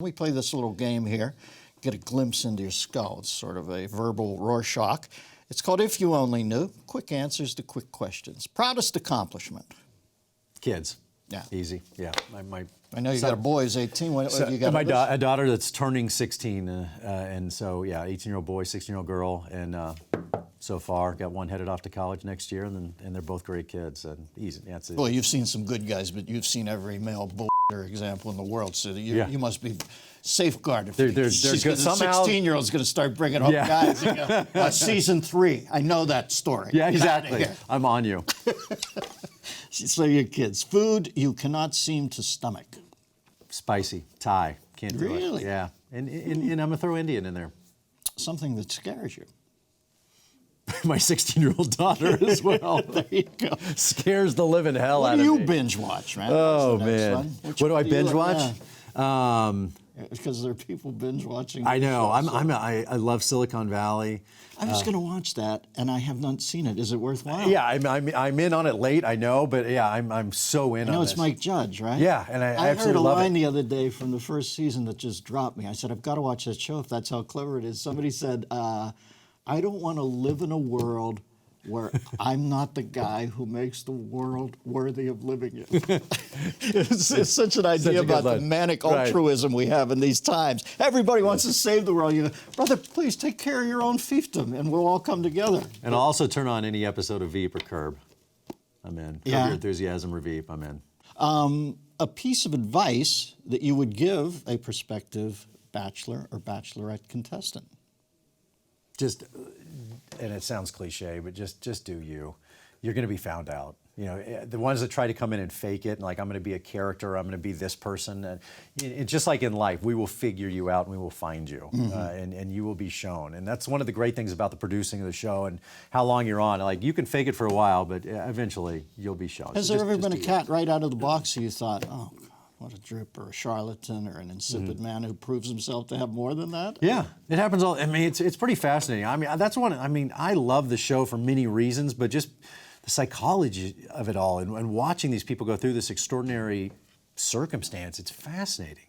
We play this little game here, get a glimpse into your skull. It's sort of a verbal Rorschach. It's called If You Only Knew. Quick answers to quick questions. Proudest accomplishment? Kids. Yeah. Easy. Yeah. I know you got a boy who's 18. What you got? A daughter that's turning 16. And so, yeah, 18-year-old boy, 16-year-old girl. And so far, got one headed off to college next year. And they're both great kids. And easy. Yeah, well, you've seen some good guys, but you've seen every male bull example in the world. So you must be safeguarded. They're good. Somehow, 16-year-old's going to start bringing up guys. Season 3. I know that story. Yeah, exactly. I'm on you. So your kids. Food you cannot seem to stomach. Spicy. Thai. Can't do it. Really? Yeah. And I'm going to throw Indian in there. Something that scares you. My 16-year-old daughter as well. There you go. Scares the living hell out of me. What do you binge watch, man? Oh, man. What do I binge watch? Because there are people binge watching. I know. I love Silicon Valley. I was going to watch that, and I have not seen it. Is it worthwhile? Yeah, I'm in on it late. I know, but yeah, I'm so in on it. I know it's Mike Judge, right? Yeah, and I heard a line the other day from the first season that just dropped me. I said, I've got to watch that show if that's how clever it is. Somebody said, I don't want to live in a world where I'm not the guy who makes the world worthy of living in. It's such an idea about the manic altruism we have in these times. Everybody wants to save the world. You go, brother, please take care of your own fiefdom, and we'll all come together. And I'll also turn on any episode of Veep or Curb. I'm in. Curb Your Enthusiasm or Veep, I'm in. A piece of advice that you would give a prospective bachelor or bachelorette contestant? Just, and it sounds cliche, but just do you. You're going to be found out. You know, the ones that try to come in and fake it, and like, I'm going to be a character, I'm going to be this person. And just like in life, we will figure you out and we will find you, and you will be shown. And that's one of the great things about the producing of the show and how long you're on. Like, you can fake it for a while, but eventually you'll be shown. Has there ever been a cat right out of the box who you thought, oh, what a drip, or a charlatan, or an insipid man who proves himself to have more than that? Yeah, it happens all. I mean, it's pretty fascinating. I mean, that's one. I mean, I love the show for many reasons, but just the psychology of it all, and watching these people go through this extraordinary circumstance, it's fascinating.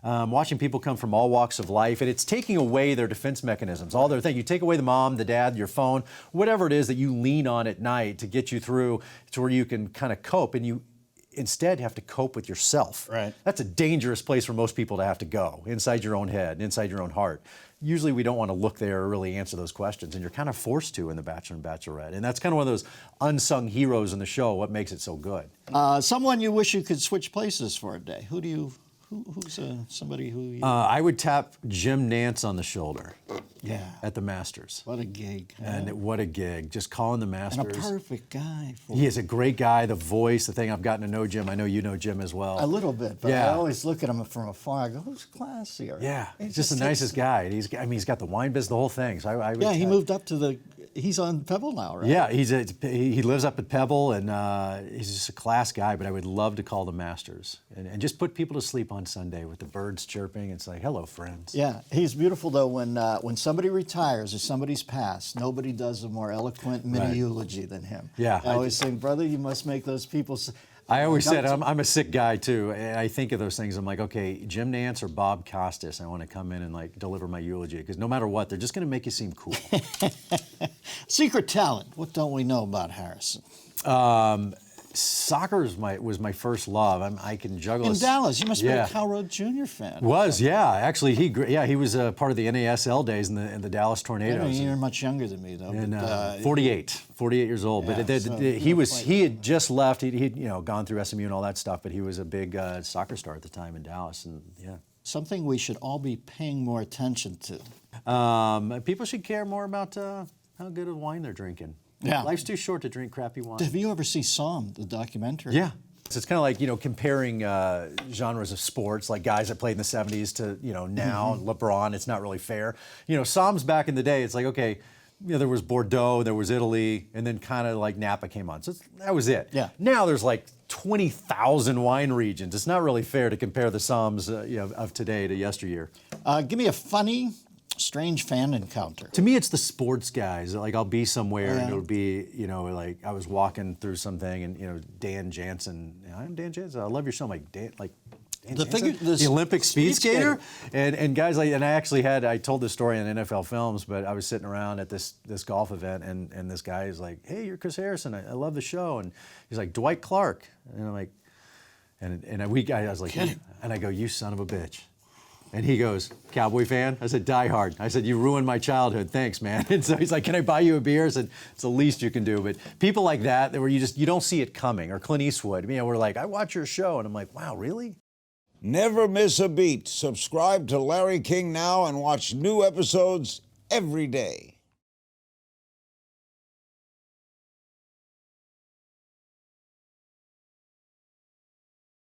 Watching people come from all walks of life, and it's taking away their defense mechanisms, all their things. You take away the mom, the dad, your phone, whatever it is that you lean on at night to get you through to where you can kind of cope, and you instead have to cope with yourself. Right. That's a dangerous place for most people to have to go, inside your own head, inside your own heart. Usually we don't want to look there or really answer those questions, and you're kind of forced to in The Bachelor and Bachelorette. And that's kind of one of those unsung heroes in the show, what makes it so good. Someone you wish you could switch places for a day. Who's somebody who you... I would tap Jim Nantz on the shoulder. Yeah. At the Masters. What a gig. And what a gig. Just calling the Masters. And a perfect guy. He is a great guy. The voice, the thing, I've gotten to know Jim. I know you know Jim as well. A little bit, but I always look at him from afar. I go, who's classy? Yeah, he's just the nicest guy. And he's got the wine business, the whole thing. So he moved up to he's on Pebble now, right? Yeah, he lives up at Pebble, and he's just a class guy, but I would love to call the Masters and just put people to sleep on Sunday with the birds chirping. It's like, hello, friends. Yeah, he's beautiful, though. When somebody retires or somebody's passed, nobody does a more eloquent mini-eulogy than him. Yeah. I always think, brother, you must make those people... I always said, I'm a sick guy, too, and I think of those things. I'm like, okay, Jim Nantz or Bob Costas, I want to come in and like deliver my eulogy, because no matter what, they're just going to make you seem cool. Secret talent. What don't we know about Harrison? Soccer was my first love. I can juggle. In Dallas, you must be a Cal Rhodes Jr. fan. Actually, he was part of the NASL days in the Dallas Tornadoes. You're much younger than me, though. And 48 years old. But he had just left. He'd gone through SMU and all that stuff. But he was a big soccer star at the time in Dallas, and something we should all be paying more attention to. People should care more about how good of wine they're drinking. Yeah. Life's too short to drink crappy wine. Have you ever seen Psalm, the documentary? Yeah. So it's kind of like, comparing genres of sports, like guys that played in the 70s to, now, LeBron. It's not really fair. Psalms back in the day, it's like, okay, there was Bordeaux, there was Italy, and then kind of like Napa came on. So that was it. Yeah. Now there's like 20,000 wine regions. It's not really fair to compare the Psalms of today to yesteryear. Give me a funny, strange fan encounter. To me, it's the sports guys. Like, I'll be somewhere and it'll be, like I was walking through something and, Dan Jansen, I'm Dan Jansen, I love your show. I'm like, Dan, like, the Olympic speed skater, and guys like, and I told this story on NFL Films, but I was sitting around at this golf event, and this guy is like, "Hey, you're Chris Harrison. I love the show," and he's like, "Dwight Clark," and I'm like, I was like, and I go, "You son of a bitch." And he goes, "Cowboy fan?" I said, "Die hard." I said, "You ruined my childhood. Thanks, man." And so he's like, "Can I buy you a beer?" I said, "It's the least you can do." But people like that, where you don't see it coming, or Clint Eastwood, we're like, "I watch your show," and I'm like, "Wow, really?" Never miss a beat. Subscribe to Larry King now and watch new episodes every day.